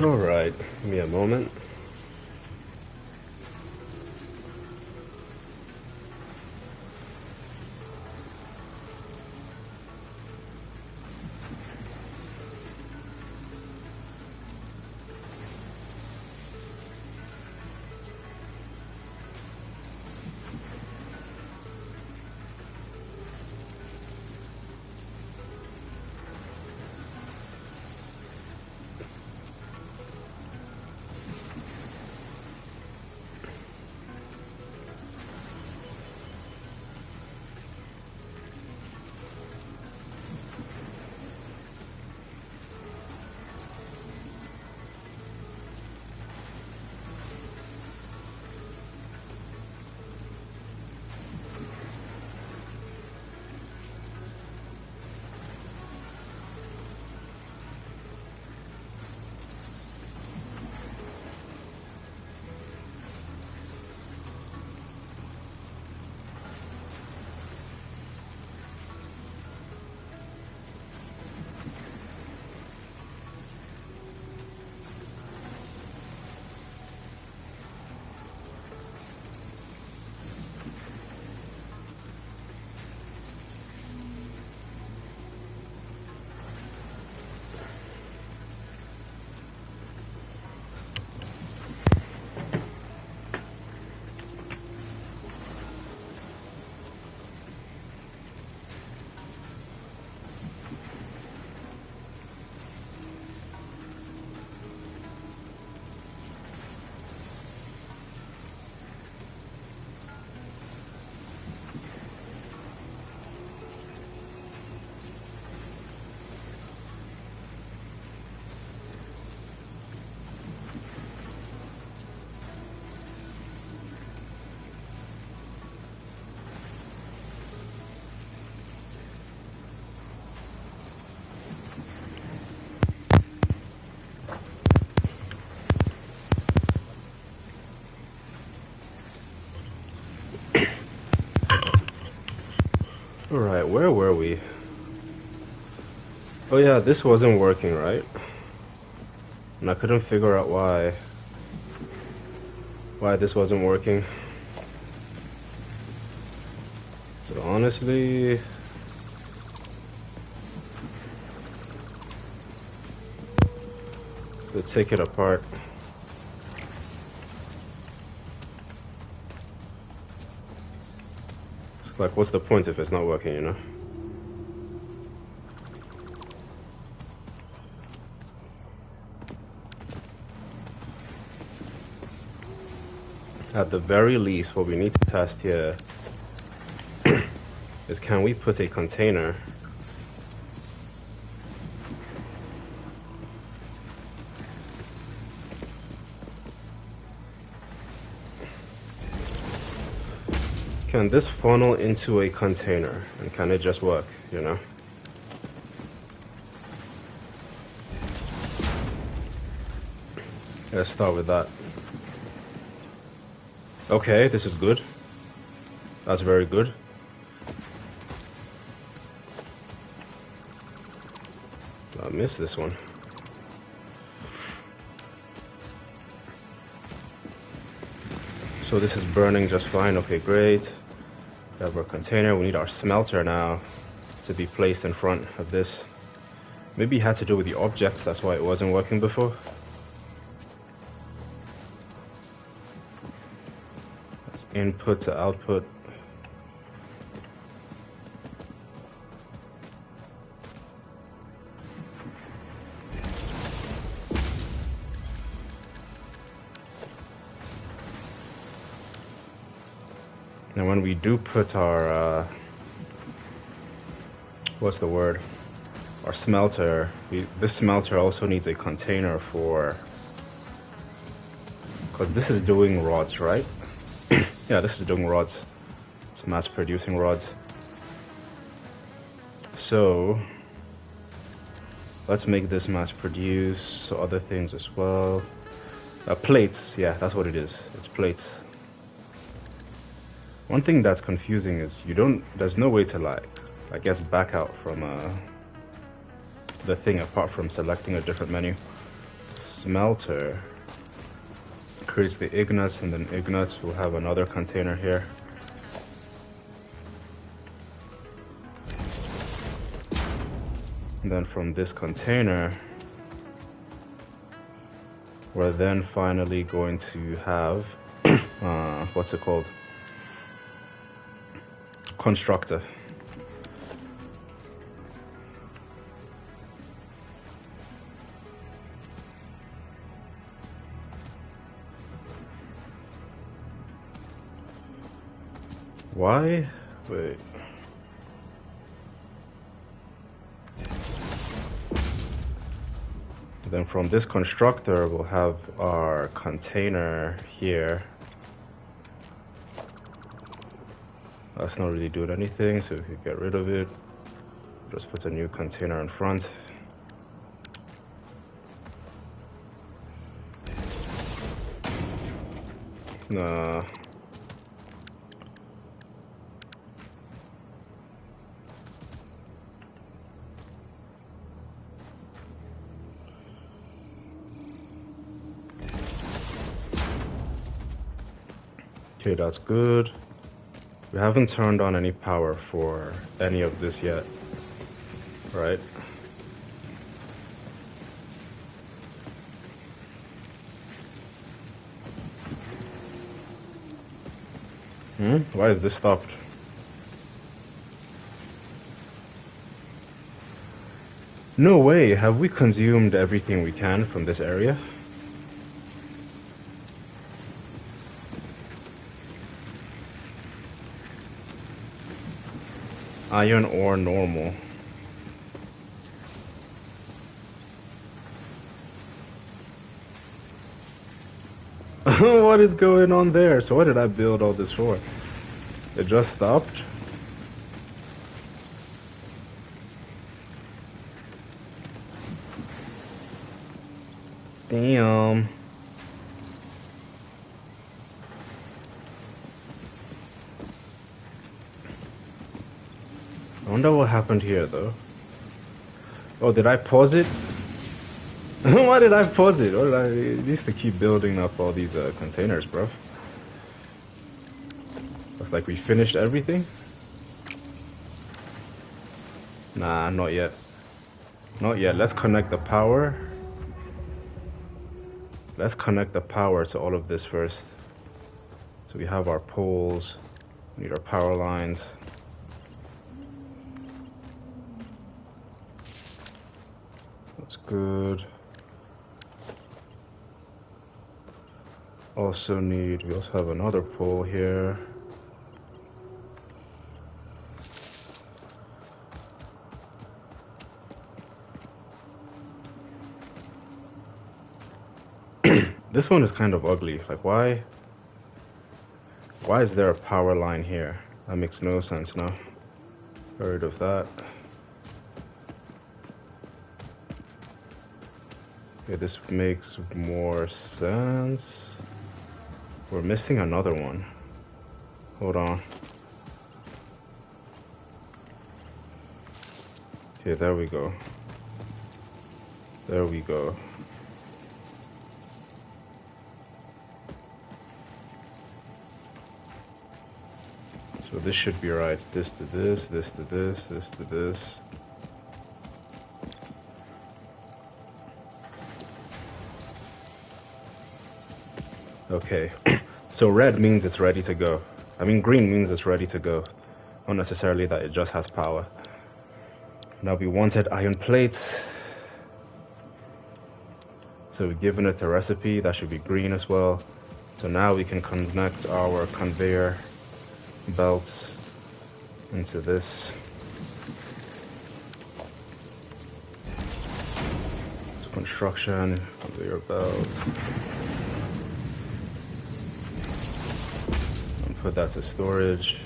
Alright, give me a moment. Alright, where were we? Oh yeah, this wasn't working, right? And I couldn't figure out why this wasn't working. So honestly, let's take it apart. Like, what's the point if it's not working, you know? At the very least, what we need to test here is, can we put a container can this funnel into a container, and can it just work, you know? Let's start with that. Okay, this is good. That's very good. I missed this one. So this is burning just fine. Okay, great. We have our container. We need our smelter now to be placed in front of this. Maybe it had to do with the objects, that's why it wasn't working before. Input to output. And when we do put our, what's the word? Our smelter, this smelter also needs a container for, because this is doing rods, right? Yeah, this is doing rods. It's mass producing rods. So let's make this mass produce other things as well. Plates, yeah, that's what it is. It's plates. One thing that's confusing is there's no way to, like, I guess, back out from the thing apart from selecting a different menu. smelter creates the ignats, and then ignats will have another container here. And then from this container, we're then finally going to have what's it called? Constructor. Why? Wait. Then from this constructor, we'll have our container here. That's not really doing anything, so we could get rid of it. Just put a new container in front. Nah. Okay, that's good. We haven't turned on any power for any of this yet, right? Why is this stopped? No way, have we consumed everything we can from this area? Iron ore normal. What is going on there? So what did I build all this for? It just stopped? Damn. I wonder what happened here though. Oh, did I pause it? Why did I pause it? What did I used to keep building up all these containers, bro? Looks like we finished everything. Nah, not yet. Not yet. Let's connect the power. Let's connect the power to all of this first. So we have our poles. We need our power lines. That's good. We also have another pole here. This one is kind of ugly. Like, why is there a power line here? That makes no sense now. Get rid of that. Okay, this makes more sense. We're missing another one. Hold on. Okay, there we go. There we go. So this should be right. This to this, this to this, this to this. Okay, so red means it's ready to go. I mean, green means it's ready to go. Not necessarily that it just has power. Now we wanted iron plates. So we've given it a recipe, that should be green as well. So now we can connect our conveyor belts into this. So construction, conveyor belt. And put that to storage.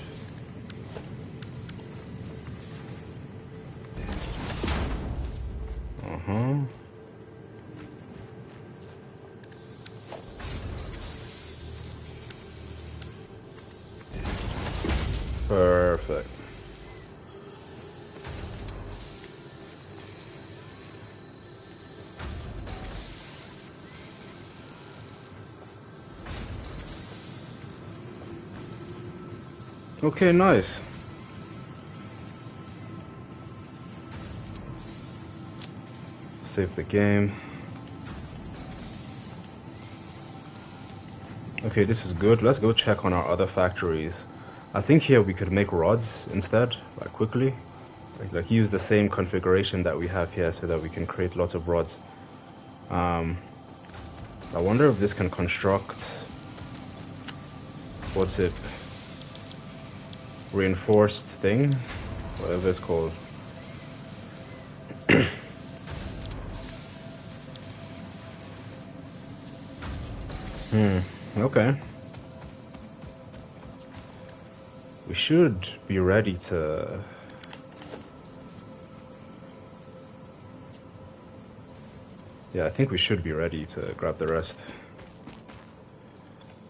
Perfect. Okay, nice. Save the game. Okay, this is good. Let's go check on our other factories. I think here we could make rods instead, like quickly. Like use the same configuration that we have here so that we can create lots of rods. I wonder if this can construct, what's it, reinforced thing, whatever it's called. Okay. We should be ready to... Yeah, I think we should be ready to grab the rest.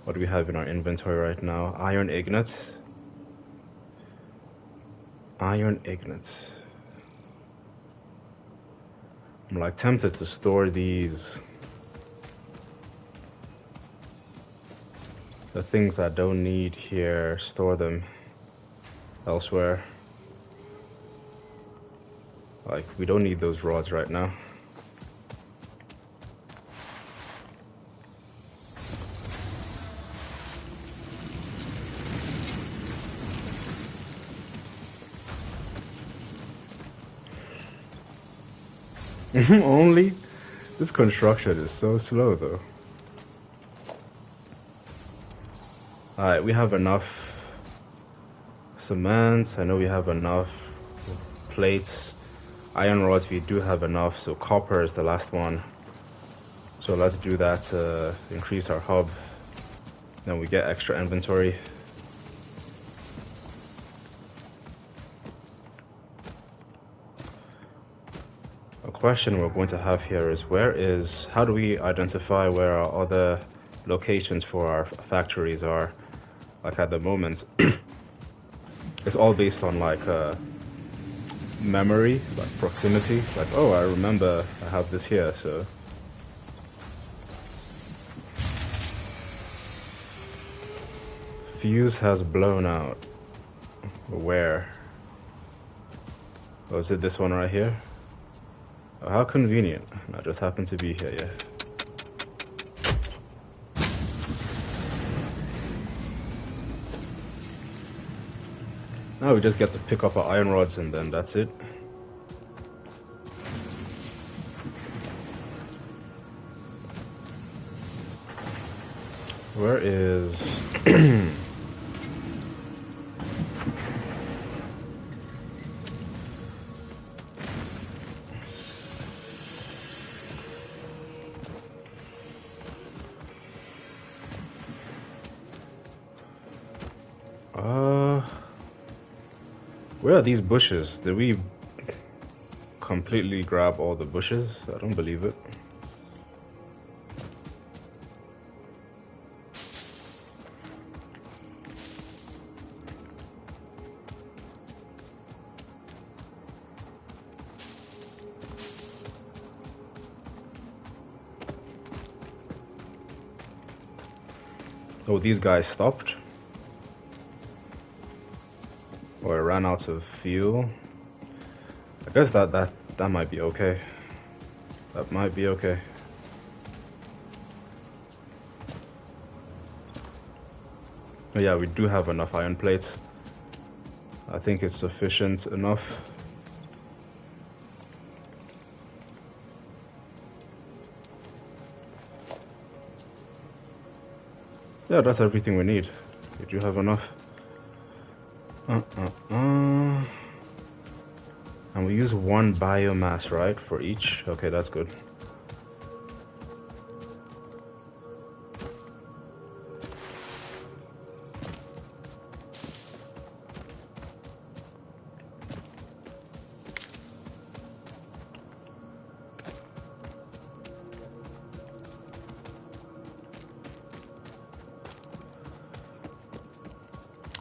What do we have in our inventory right now? Iron ingots. Iron ingots. I'm like tempted to store these. The things I don't need here, store them elsewhere. Like, we don't need those rods right now. Only? This construction is so slow though. Alright, we have enough cement. I know we have enough plates. Iron rods, we do have enough. So copper is the last one. So let's do that to increase our hub. Then we get extra inventory. A question we're going to have here is how do we identify where our other locations for our factories are? Like at the moment, it's all based on like memory, like proximity. Like, oh, I remember I have this here, so. Fuse has blown out. Where? Oh, is it this one right here? Oh, how convenient. I just happen to be here, yeah. Now we just get to pick up our iron rods and then that's it. Where is... where are these bushes? Did we completely grab all the bushes? I don't believe it. Oh, these guys stopped? Or I ran out of fuel? I guess that might be okay. That might be okay. Oh, yeah, we do have enough iron plates. I think it's sufficient enough. Yeah, that's everything we need. We do have enough. And we use one biomass, right, for each? Okay, that's good.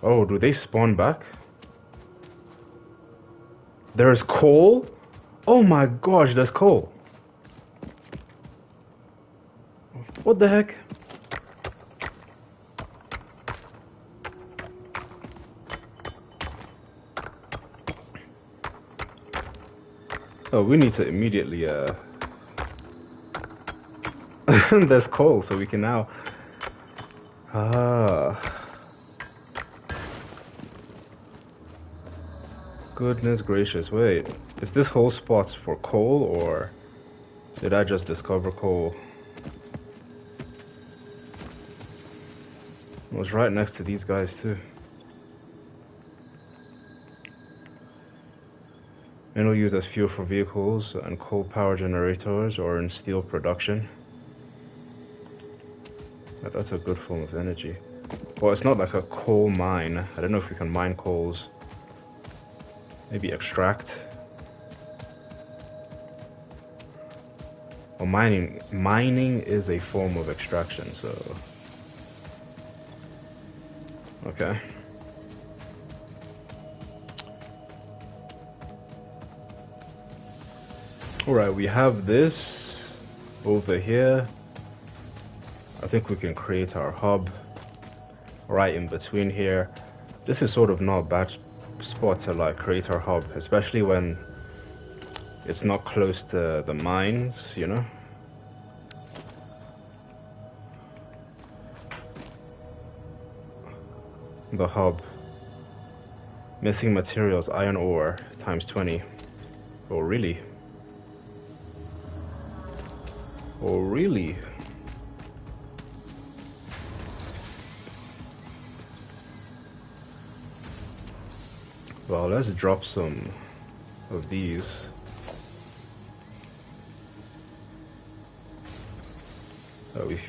Oh, do they spawn back? There's coal? Oh my gosh, there's coal. What the heck? Oh, we need to immediately, there's coal, so we can now, goodness gracious, wait. Is this whole spot for coal, or did I just discover coal? It was right next to these guys, too. Mineral used as fuel for vehicles and coal power generators or in steel production. That's a good form of energy. Well, it's not like a coal mine. I don't know if we can mine coals. Maybe extract. Well, mining is a form of extraction, so okay. Alright, we have this over here. I think we can create our hub right in between here. This is sort of not a bad spot to like create our hub, especially when it's not close to the mines, you know? The hub. Missing materials, iron ore, times 20. Oh, really? Oh, really? Well, let's drop some of these.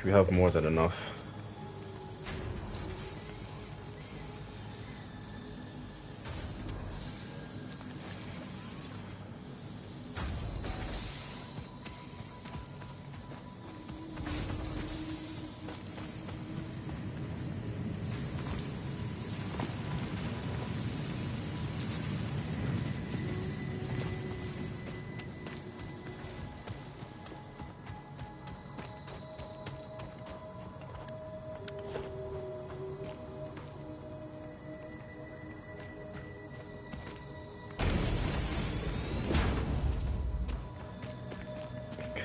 We have more than enough.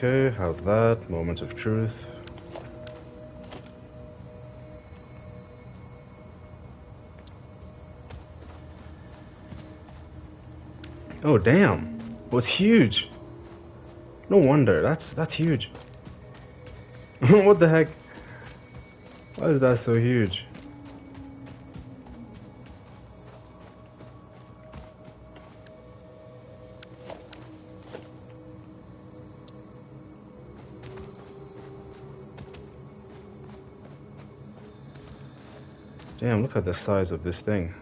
Okay, have that. Moment of truth. Oh damn! Well, it's huge. No wonder. That's huge. What the heck? Why is that so huge? Damn, look at the size of this thing.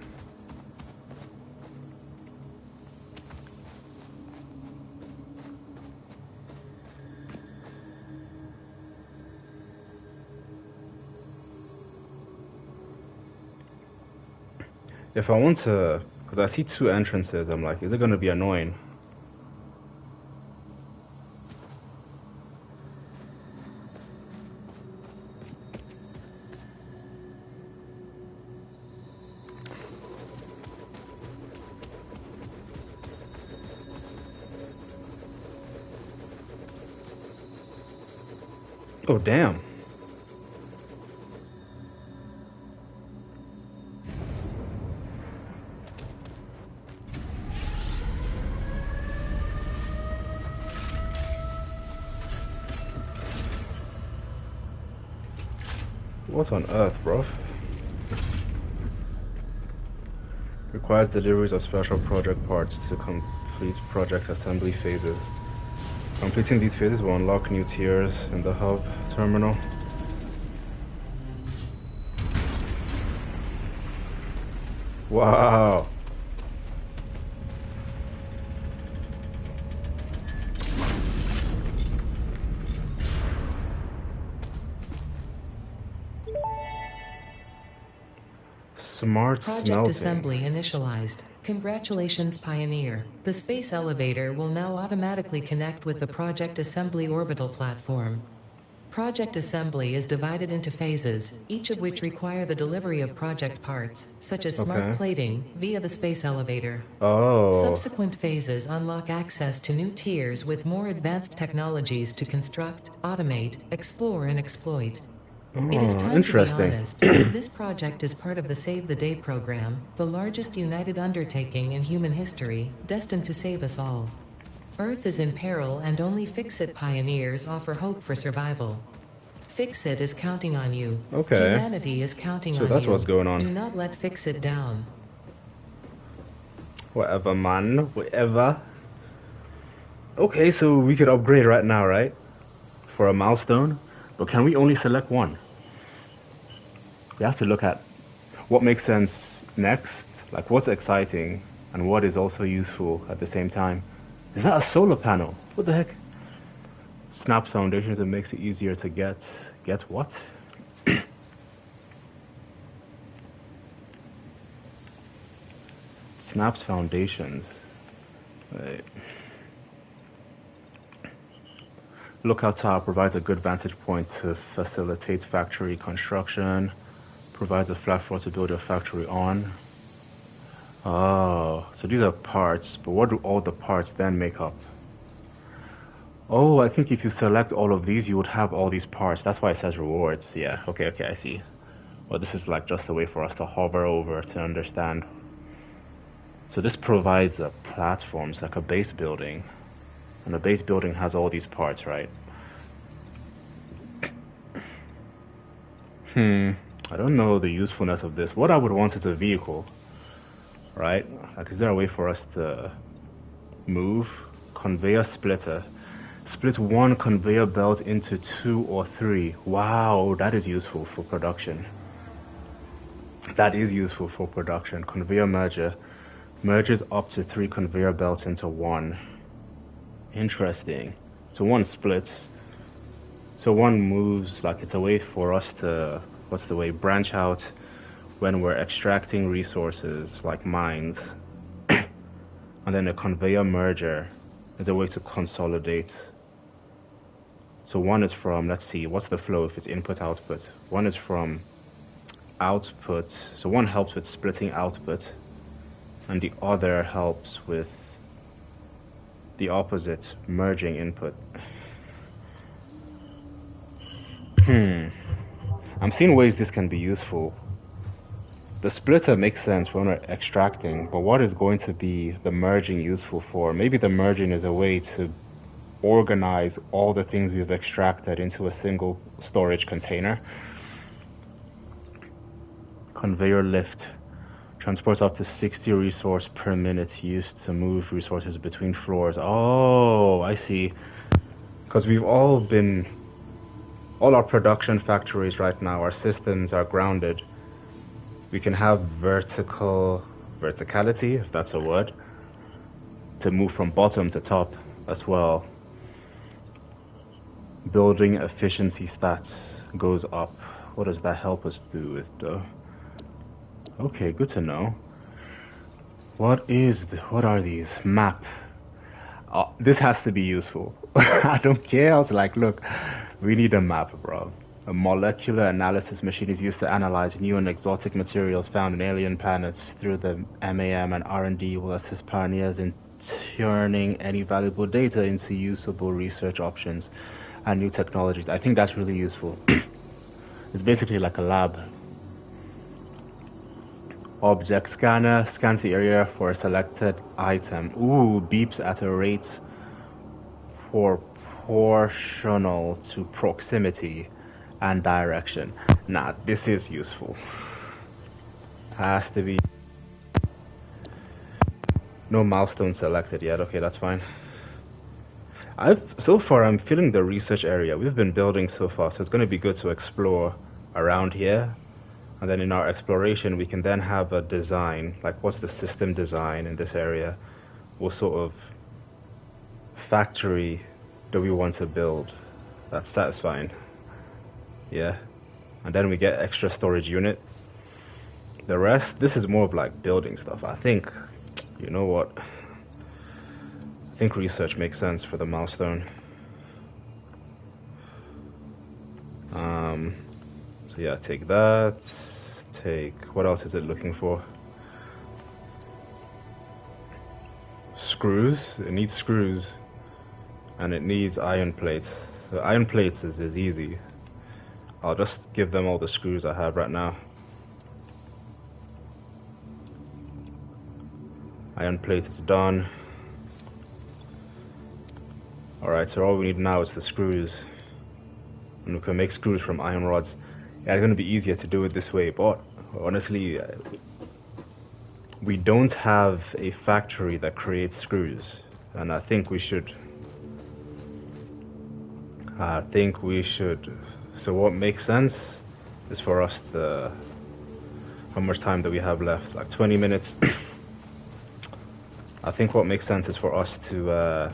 If I want to, because I see two entrances, I'm like, is it going to be annoying? Oh, damn. What on earth, bro? Requires deliveries of special project parts to complete project assembly phases. Completing these phases will unlock new tiers in the hub terminal. Wow. Smart Project smelting. assembly initialized. Congratulations, Pioneer. The space elevator will now automatically connect with the Project Assembly orbital platform. Project assembly is divided into phases, each of which require the delivery of project parts, such as smart Okay. plating, via the space elevator. Oh. Subsequent phases unlock access to new tiers with more advanced technologies to construct, automate, explore, and exploit. It is Oh, time to be interesting. honest. This project is part of the Save the Day program, the largest united undertaking in human history, destined to save us all. Earth is in peril and only Fix-It pioneers offer hope for survival. Fix-It is counting on you. Okay. Humanity is counting So on that's what's you. going on. Do not let Fix-It down. Whatever, man. Whatever. Okay, so we could upgrade right now, right? For a milestone. But can we only select one? We have to look at what makes sense next, like what's exciting and what is also useful at the same time. Is that a solar panel? What the heck? Snaps foundations, it makes it easier to get. Get what? Snaps foundations. Wait. Lookout Tower provides a good vantage point to facilitate factory construction. Provides a flat floor to build your factory on. Oh, so these are parts, but what do all the parts then make up? Oh, I think if you select all of these, you would have all these parts. That's why it says rewards. Yeah, okay, I see. Well, this is like just a way for us to hover over to understand. So this provides a platform, it's like a base building. And the base building has all these parts, right? I don't know the usefulness of this. What I would want is a vehicle, right? Like, is there a way for us to move? Conveyor splitter. Split one conveyor belt into 2 or 3. Wow, that is useful for production. That is useful for production. Conveyor merger. Merges up to 3 conveyor belts into 1. Interesting. So one splits. So one moves, like it's a way for us to, what's the way, branch out when we're extracting resources like mines. And then a conveyor merger is a way to consolidate. So one is from, let's see, what's the flow if it's input output? One is from output. So one helps with splitting output, and the other helps with the opposite, merging input. I'm seeing ways this can be useful. The splitter makes sense when we're extracting, but what is going to be the merging useful for? Maybe the merging is a way to organize all the things we've extracted into a single storage container. Conveyor lift transports up to 60 resource per minute used to move resources between floors. Oh, I see. Because we've all our production factories right now, our systems are grounded. We can have verticality, if that's a word, to move from bottom to top as well. Building efficiency stats goes up. What does that help us do with though? Okay, good to know. What are these? Map. This has to be useful. I don't care. I was like, look, we need a map, bro. A molecular analysis machine is used to analyze new and exotic materials found in alien planets. Through the MAM and R&D will assist pioneers in turning any valuable data into usable research options and new technologies. I think that's really useful. It's basically like a lab. Object scanner scans the area for a selected item. Ooh, beeps at a rate proportional to proximity and direction. Nah, this is useful. Has to be. No milestone selected yet. Okay, that's fine. So far I'm feeling the research area we've been building so far, so it's going to be good to explore around here. And then in our exploration, we can then have a design, like what's the system design in this area? What sort of factory do we want to build? That's satisfying. Yeah. And then we get extra storage unit. The rest, this is more of like building stuff. I think, you know what? I think research makes sense for the milestone. So yeah, take that. Take, what else is it looking for? Screws. It needs screws. And it needs iron plates. So iron plates is easy. I'll just give them all the screws I have right now. Iron plate is done. Alright, so all we need now is the screws. And we can make screws from iron rods. Yeah, it's going to be easier to do it this way, but honestly, we don't have a factory that creates screws. And I think we should. So what makes sense is for us to... How much time do we have left? Like 20 minutes. I think what makes sense is for us to...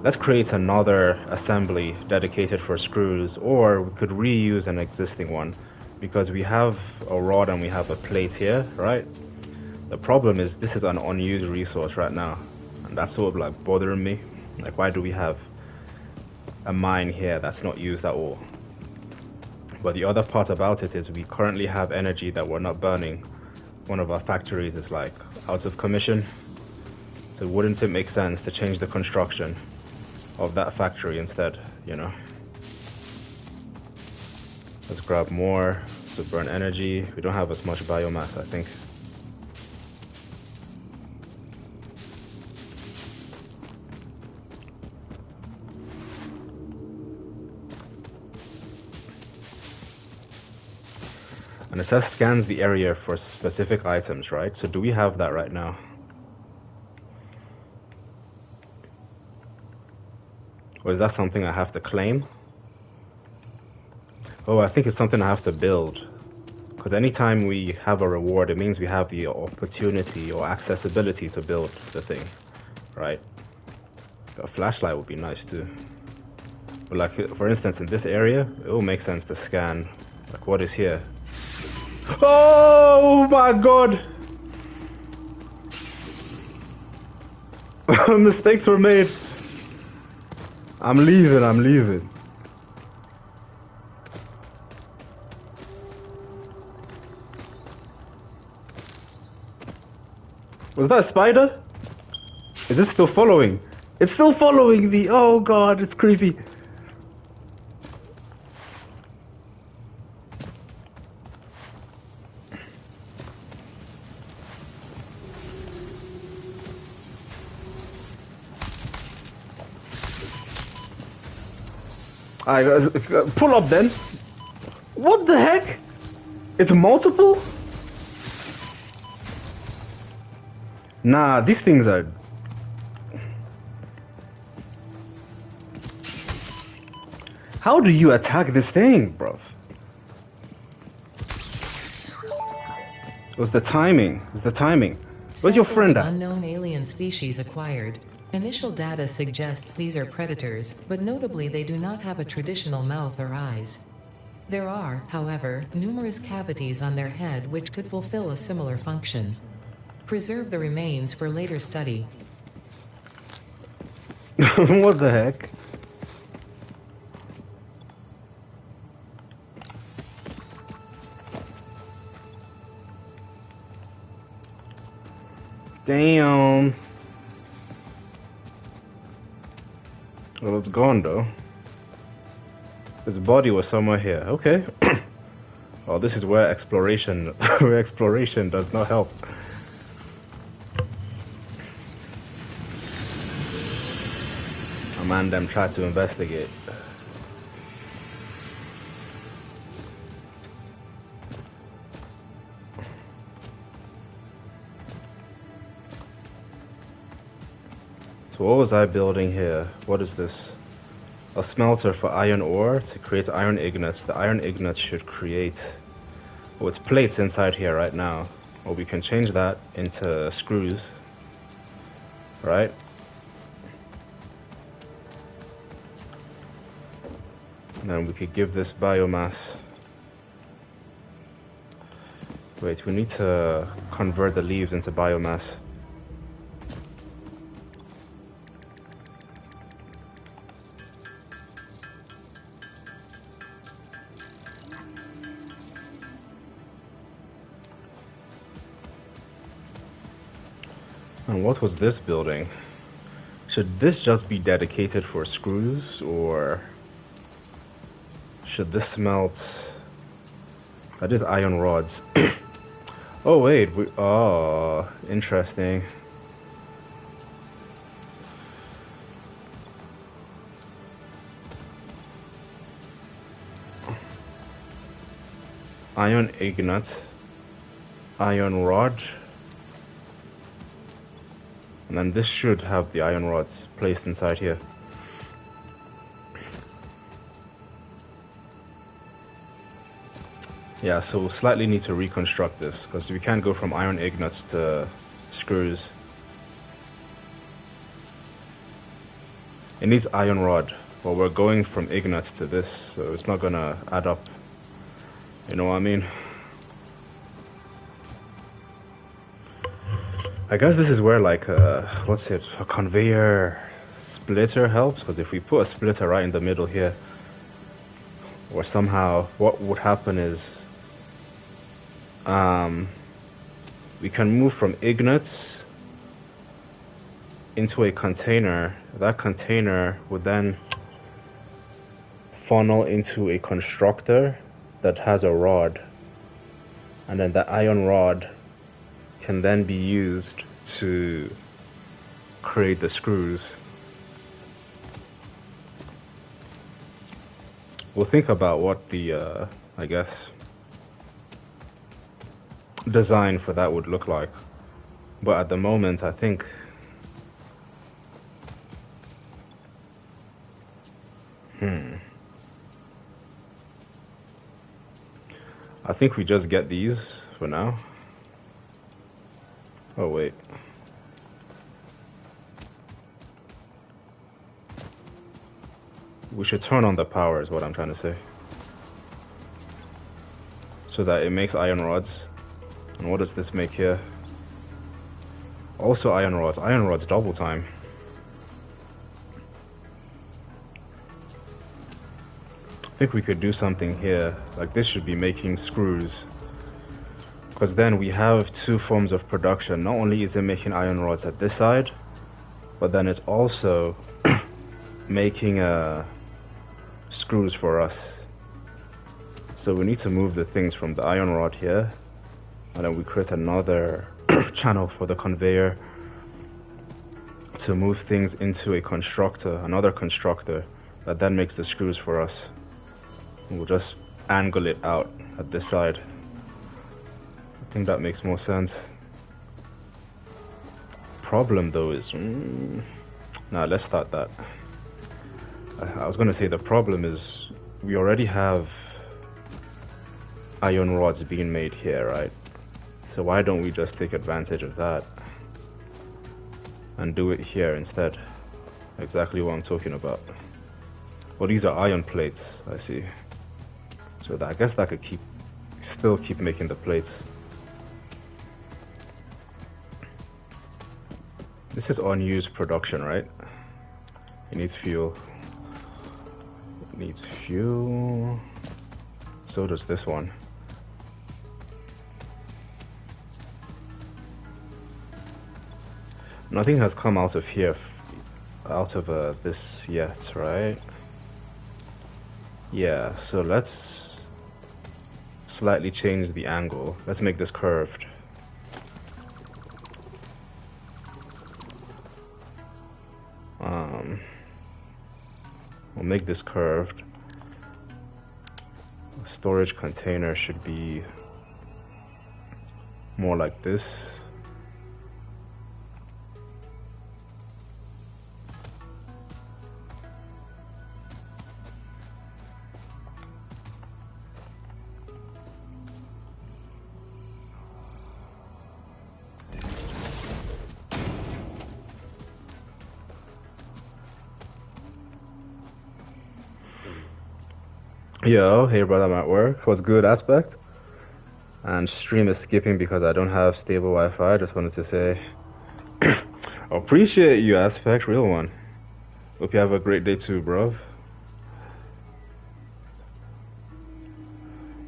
let's create another assembly dedicated for screws, or we could reuse an existing one because we have a rod and we have a plate here, right? The problem is this is an unused resource right now, and that's sort of like bothering me. Like, why do we have a mine here that's not used at all? But the other part about it is we currently have energy that we're not burning. One of our factories is like out of commission, so wouldn't it make sense to change the construction of that factory instead, you know? Let's grab more to burn energy. We don't have as much biomass, I think. And it says scans the area for specific items, right? So do we have that right now? Or is that something I have to claim? Oh, I think it's something I have to build. Because anytime we have a reward, it means we have the opportunity or accessibility to build the thing, right? A flashlight would be nice too. But like, for instance, in this area, it will make sense to scan, like, what is here? Oh my god! Mistakes were made. I'm leaving. Was that a spider? Is it still following? It's still following me! Oh god, it's creepy. Alright, pull up then. What the heck? It's multiple? Nah, these things are... How do you attack this thing, bruv? It was the timing. Where's your friend at? Unknown alien species acquired. Initial data suggests these are predators, but notably they do not have a traditional mouth or eyes. There are, however, numerous cavities on their head which could fulfill a similar function. Preserve the remains for later study. What the heck? Damn. Well, it's gone though. His body was somewhere here. Okay. Well, this is where exploration does not help. A man them tried to investigate. So what was I building here? What is this? A smelter for iron ore to create iron ingots. The iron ingots should create... Oh, it's plates inside here right now. Well, we can change that into screws. Right? And then we could give this biomass. Wait, we need to convert the leaves into biomass. And what was this building? Should this just be dedicated for screws, or should this smelt? That is iron rods. Oh wait, oh, interesting. Iron ingot, iron rod, and then this should have the iron rods placed inside here. Yeah, so we'll slightly need to reconstruct this because we can't go from iron ingots to screws. It needs iron rod, but we're going from ingots to this, so it's not gonna add up. You know what I mean? I guess this is where like what's it? A conveyor splitter helps, because if we put a splitter right in the middle here, or somehow what would happen is we can move from ingots into a container. That container would then funnel into a constructor that has a rod, and then the iron rod can then be used to create the screws. We'll think about what the I guess design for that would look like, but at the moment I think I think we just get these for now. Oh wait, we should turn on the power is what I'm trying to say, so that it makes iron rods. And what does this make here? Also iron rods. Iron rods double time. I think we could do something here. Like this should be making screws, because then we have two forms of production. Not only is it making iron rods at this side, but then it's also making screws for us. So we need to move the things from the iron rod here, and then we create another channel for the conveyor to move things into a constructor, another constructor that then makes the screws for us. And we'll just angle it out at this side. I think that makes more sense. Problem though is, nah, let's start that. I was gonna say the problem is we already have iron rods being made here, right? So why don't we just take advantage of that and do it here instead? Exactly what I'm talking about. Well, these are iron plates, I see. So that, I guess that could still keep making the plates. This is unused production, right? It needs fuel. It needs fuel. So does this one. Nothing has come out of here, out of this yet, right? Yeah, so let's slightly change the angle. Let's make this curved. We'll make this curved. The storage container should be more like this. Yo, hey brother, I'm at work. What's good, Aspect? And stream is skipping because I don't have stable Wi-Fi. Just wanted to say, appreciate you, Aspect, real one. Hope you have a great day too, bro.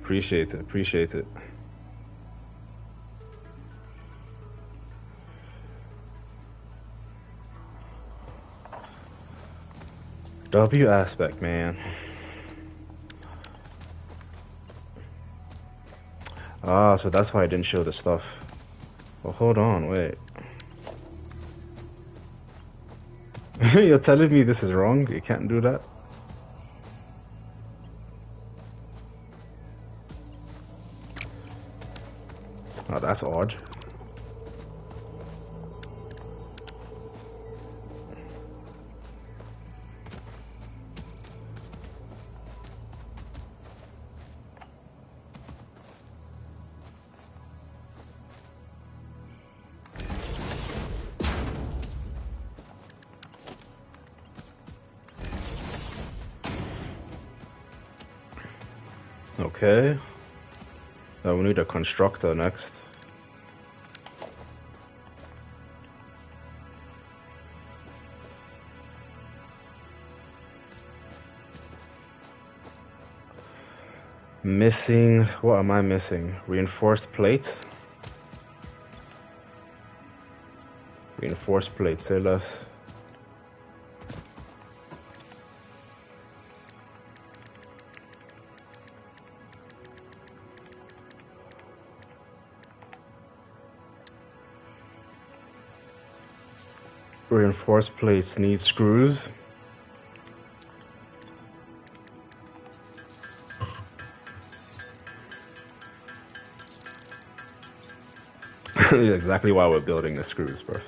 Appreciate it, appreciate it. W aspect, man. Ah, so that's why I didn't show the stuff. Well, hold on, wait. You're telling me this is wrong? You can't do that? Oh, that's odd. Okay. Now we need a constructor next. Missing, what am I missing? Reinforced plate? Reinforced plate, say less. Reinforced plates need screws. Exactly why we're building the screws, bro.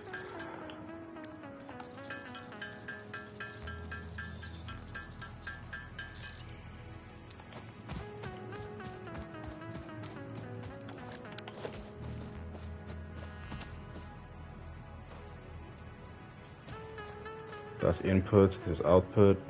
That's input, this is output.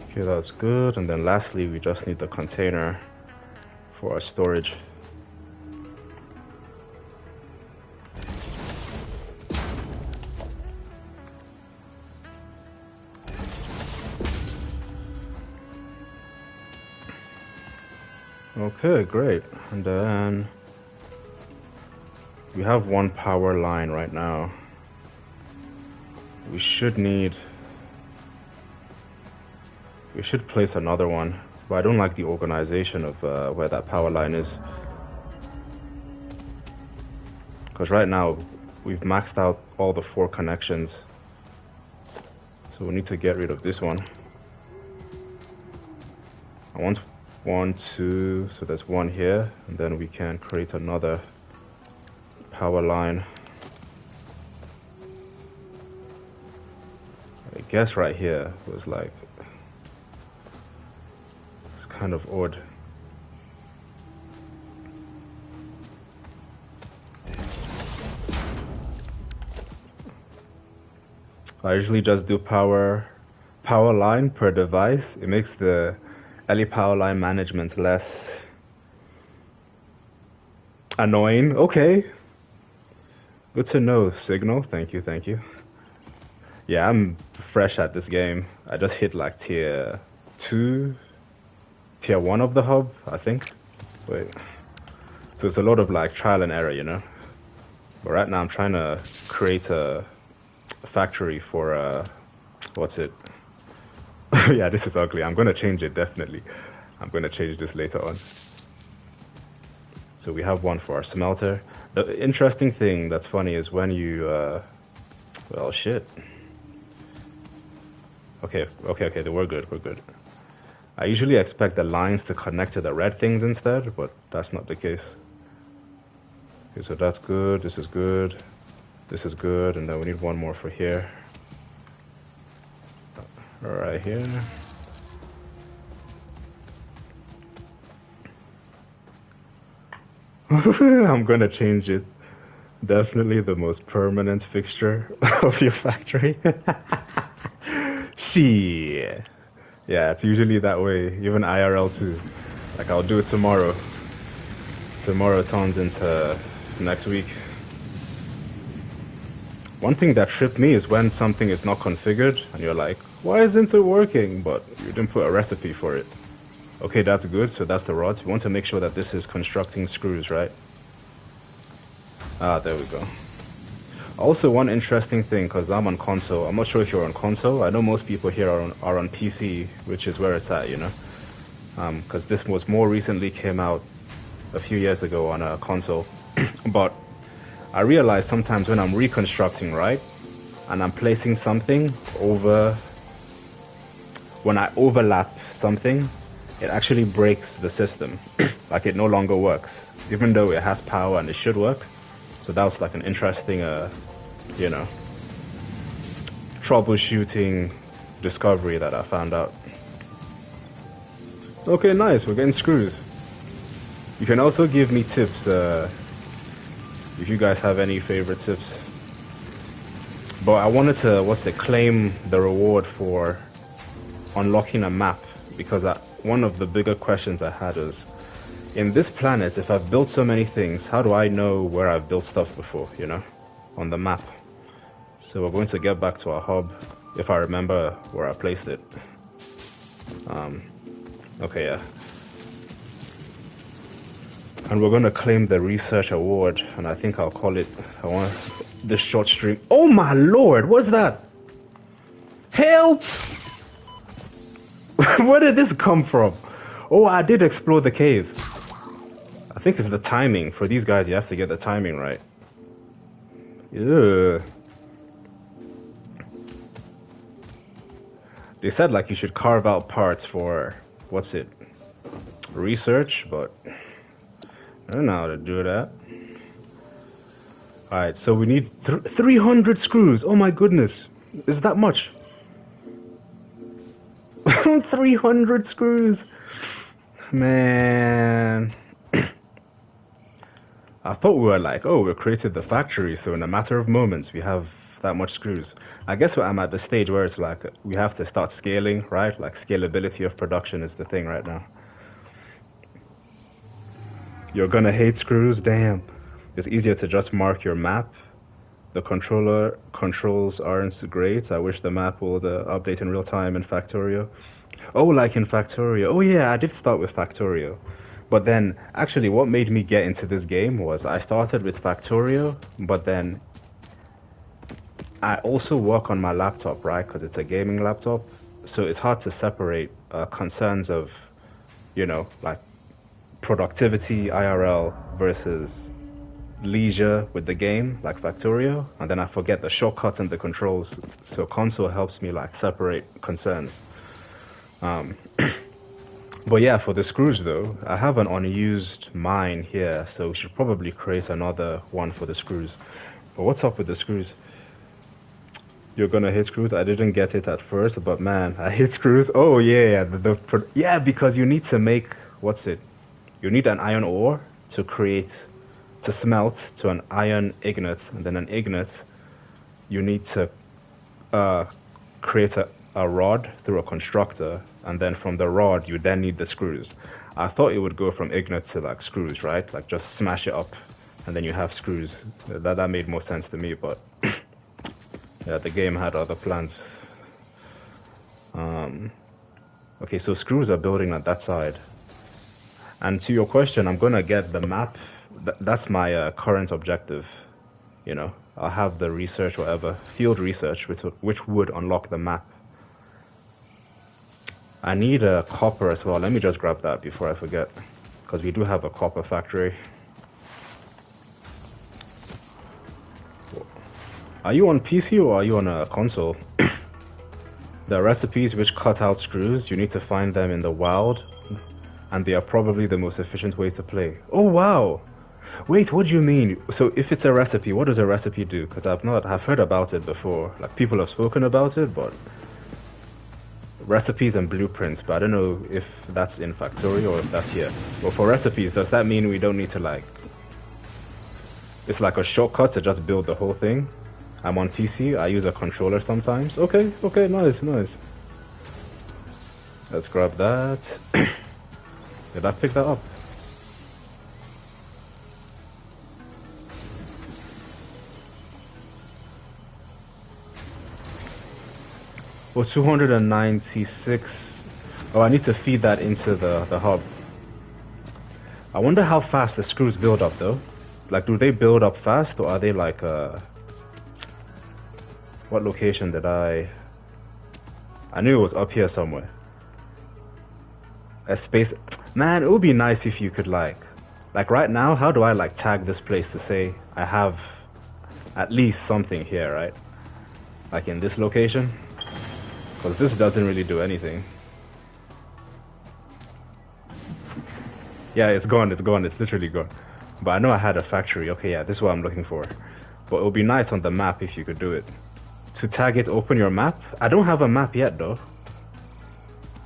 Okay, that's good. And then lastly, we just need the container for our storage. Okay, great. And then we have one power line right now. We should place another one, but I don't like the organization of where that power line is. Because right now, we've maxed out all the 4 connections. So we need to get rid of this one. I want 1, 2, so there's 1 here, and then we can create another power line. I guess right here was like, it's kind of odd. I usually just do power line per device. It makes the LE power line management less annoying. Okay. Good to know, Signal. Thank you, thank you. Yeah, I'm fresh at this game. I just hit like tier 2, tier 1 of the hub, I think. Wait. So it's a lot of like trial and error, you know? But right now I'm trying to create a factory for, what's it? Yeah, this is ugly. I'm gonna change it, definitely. I'm gonna change this later on. So we have one for our smelter. The interesting thing that's funny is when you, well, shit. Okay, we're good. I usually expect the lines to connect to the red things instead, but that's not the case. Okay, so that's good, this is good, this is good, and then we need one more for here. Right here. I'm gonna change it. Definitely the most permanent fixture of your factory. Shit. Yeah, it's usually that way, even IRL too. Like I'll do it tomorrow. Tomorrow turns into next week. One thing that tripped me is when something is not configured and you're like, Why isn't it working? But you didn't put a recipe for it. Okay, that's good. So that's the rods. We want to make sure that this is constructing screws, right? Ah, there we go. Also, one interesting thing, because I'm on console. I'm not sure if you're on console. I know most people here are on PC, which is where it's at, you know? Because this was more recently came out a few years ago on a console. But I realize sometimes when I'm reconstructing, right? And I'm placing something over... When I overlap something, it actually breaks the system. Like it no longer works. Even though it has power and it should work. So that was like an interesting, you know, troubleshooting discovery that I found out. Okay, nice. We're getting screws. You can also give me tips if you guys have any favorite tips. But I wanted to, claim the reward for unlocking a map. Because one of the bigger questions I had is, in this planet, if I've built so many things, how do I know where I've built stuff before, you know, on the map? So we're going to get back to our hub, if I remember where I placed it. Okay, yeah. And we're going to claim the research award, and I think I'll call it, I want this short stream. Oh my lord, what's that? Help! Where did this come from? Oh, I did explore the cave. I think it's the timing. For these guys, you have to get the timing right. Ugh. They said like you should carve out parts for, research, but I don't know how to do that. Alright, so we need 300 screws. Oh my goodness. Is that much? 300 screws. Man. I thought we were like, oh, we created the factory, so in a matter of moments we have that much screws. I guess I'm at the stage where it's like we have to start scaling, right? Like scalability of production is the thing right now. You're gonna hate screws? Damn. It's easier to just mark your map. The controls aren't great. I wish the map would update in real time in Factorio. Oh, like in Factorio. Oh yeah, I did start with Factorio. But then, actually, what made me get into this game was I started with Factorio, but then I also work on my laptop, right? Because it's a gaming laptop. So it's hard to separate concerns of, you know, like productivity, IRL, versus leisure with the game, like Factorio. And then I forget the shortcuts and the controls. So console helps me like separate concerns. But yeah, for the screws though, I have an unused mine here, so we should probably create another one for the screws. But what's up with the screws? You're gonna hit screws? I didn't get it at first, but man, I hit screws. Oh yeah, yeah, because you need to make, you need an iron ore to smelt to an iron ingot, and then an ingot, you need to create a rod through a constructor, and then from the rod you then need the screws. I thought it would go from ingot to like screws, right? Like just smash it up and then you have screws. That made more sense to me, but yeah, the game had other plans. Okay, so screws are building at that side. And to your question, I'm gonna get the map. That's my current objective. You know, I'll have the research, whatever, field research, which would unlock the map. I need a copper as well. Let me just grab that before I forget, because we do have a copper factory. Are you on PC or are you on a console? The recipes which cut out screws, you need to find them in the wild, and they are probably the most efficient way to play. Oh wow! Wait, what do you mean? So if it's a recipe, what does a recipe do? Because I've heard about it before. Like people have spoken about it, but recipes and blueprints, but I don't know if that's in Factory or if that's here. But for recipes, does that mean we don't need to like... It's like a shortcut to just build the whole thing? I'm on PC, I use a controller sometimes. Okay, nice. Let's grab that. Did I pick that up? Well, 296. Oh, I need to feed that into the hub. I wonder how fast the screws build up though. Like, do they build up fast or are they like, what location did I knew it was up here somewhere. A space, man, it would be nice if you could like right now, how do I like tag this place to say I have at least something here, right? Like in this location? Because this doesn't really do anything. Yeah, it's gone, it's literally gone. But I know I had a factory. Okay, yeah, this is what I'm looking for. But it would be nice on the map if you could do it. To tag it, open your map. I don't have a map yet though.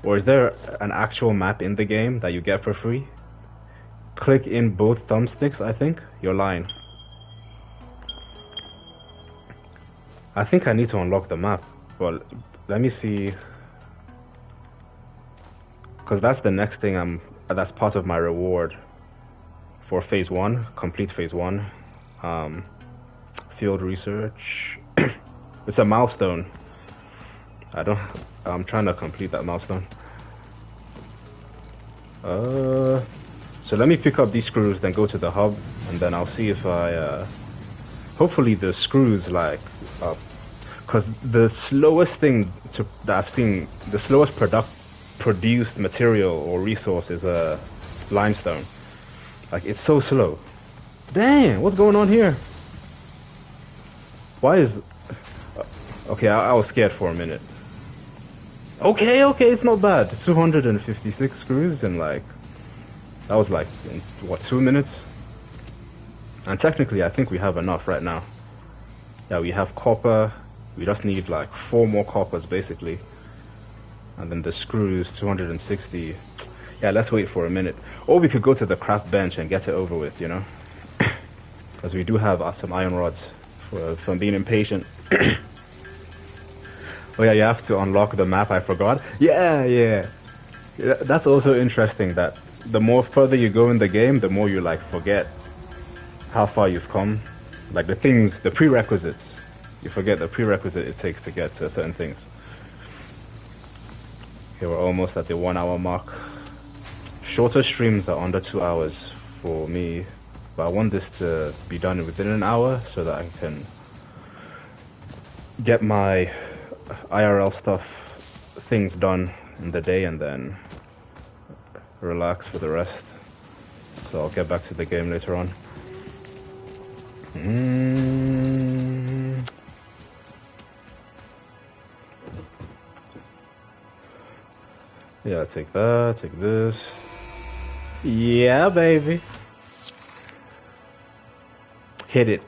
Or is there an actual map in the game that you get for free? Click in both thumbsticks, I think. You're lying. I think I need to unlock the map. Well, let me see. Because that's the next thing that's part of my reward for phase 1. Complete phase 1. Field research. It's a milestone. I'm trying to complete that milestone. So let me pick up these screws, then go to the hub, and then I'll see if I, hopefully the screws like, cause the slowest thing that I've seen, the slowest produced material or resource is limestone. Like, it's so slow. Damn, what's going on here? Why is, okay, I was scared for a minute. Okay, it's not bad. 256 screws and like, that was like, in, what, 2 minutes? And technically, I think we have enough right now. Yeah, we have copper. We just need like 4 more coppers basically. And then the screws, 260. Yeah, let's wait for a minute. Or we could go to the craft bench and get it over with, you know? Because we do have some iron rods from being impatient. Oh yeah, you have to unlock the map, I forgot. Yeah. That's also interesting that the more further you go in the game, the more you like forget how far you've come. Like the prerequisites. You forget the prerequisite it takes to get to certain things. Okay, we're almost at the 1 hour mark. Shorter streams are under 2 hours for me, but I want this to be done within an hour so that I can get my IRL things done in the day and then relax for the rest. So I'll get back to the game later on. Yeah, take that, take this. Yeah, baby. Hit it.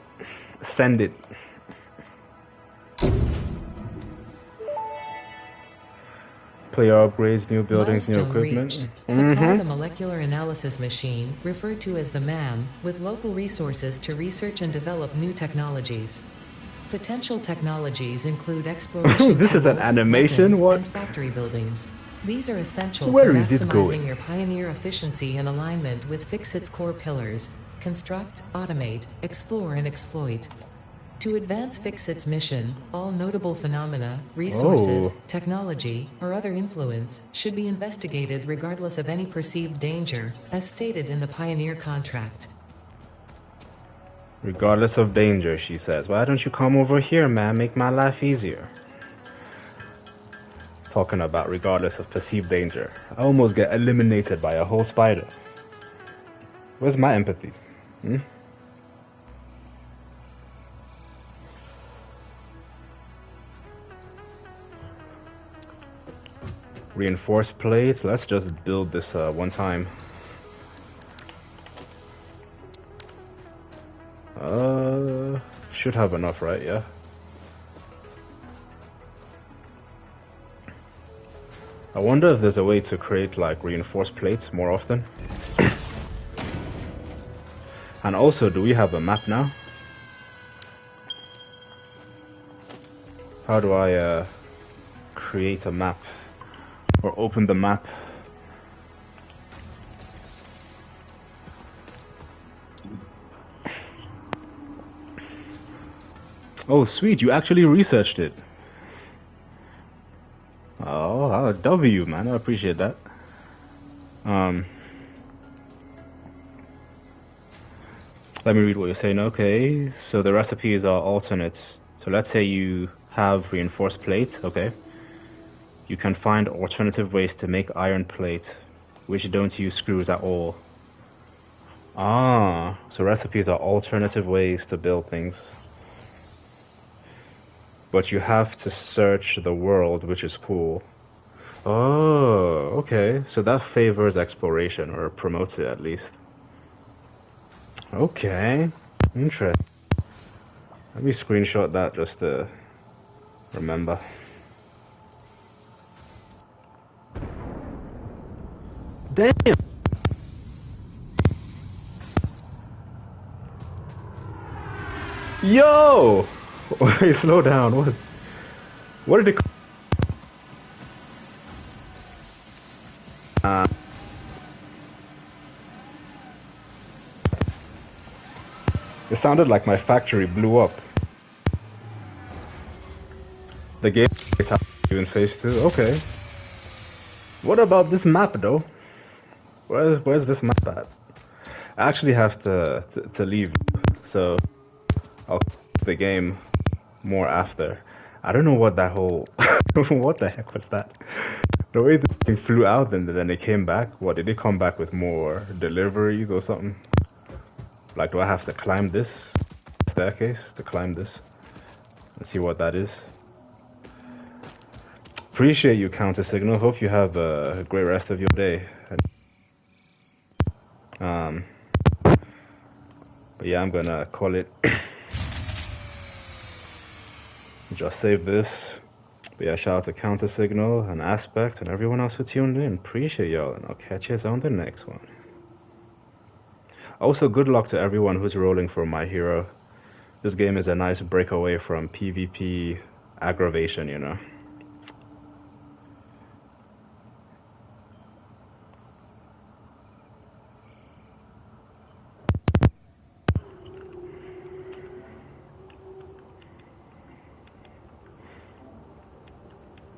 Send it. Player upgrades, new buildings, new equipment. Supply the molecular analysis machine, referred to as the MAM, with local resources to research and develop new technologies. Potential technologies include exploration This is an tools, animation? weapons, What? and factory buildings. These are essential Where for is it maximizing going? your Pioneer efficiency and alignment with Fixit's core pillars: construct, automate, explore, and exploit. To advance Fixit's mission, all notable phenomena, resources, technology, or other influence should be investigated regardless of any perceived danger, as stated in the Pioneer contract. Regardless of danger, she says. Why don't you come over here, man? Make my life easier. Talking about regardless of perceived danger. I almost get eliminated by a whole spider. Where's my empathy? Reinforced plates. Let's just build this one time. Should have enough, right? Yeah. I wonder if there's a way to create like reinforced plates more often. And also, do we have a map now? How do I create a map or open the map? Oh, sweet, you actually researched it. Oh, W, man. I appreciate that. Let me read what you're saying. Okay, so the recipes are alternates. So let's say you have reinforced plate, okay? You can find alternative ways to make iron plate, which don't use screws at all. Ah, so recipes are alternative ways to build things. But you have to search the world, which is cool. Oh, okay. So that favors exploration, or promotes it at least. Okay, interesting. Let me screenshot that just to remember. Damn! Yo! Wait, slow down. What did it? It sounded like my factory blew up. The game in phase 2. Okay. What about this map though? Where's this map at? I actually have to leave, so I'll the game more after. I don't know what that whole what the heck was that? The way the thing flew out and then it came back. What did it come back with more deliveries or something? Like, do I have to climb this staircase to climb this and see what that is? Appreciate you, Counter Signal. Hope you have a great rest of your day. But yeah, I'm gonna call it. Just save this. But yeah, shout out to Counter Signal and Aspect and everyone else who tuned in. Appreciate y'all, and I'll catch you on the next one. Also, good luck to everyone who's rolling for My Hero. This game is a nice breakaway from PvP aggravation, you know.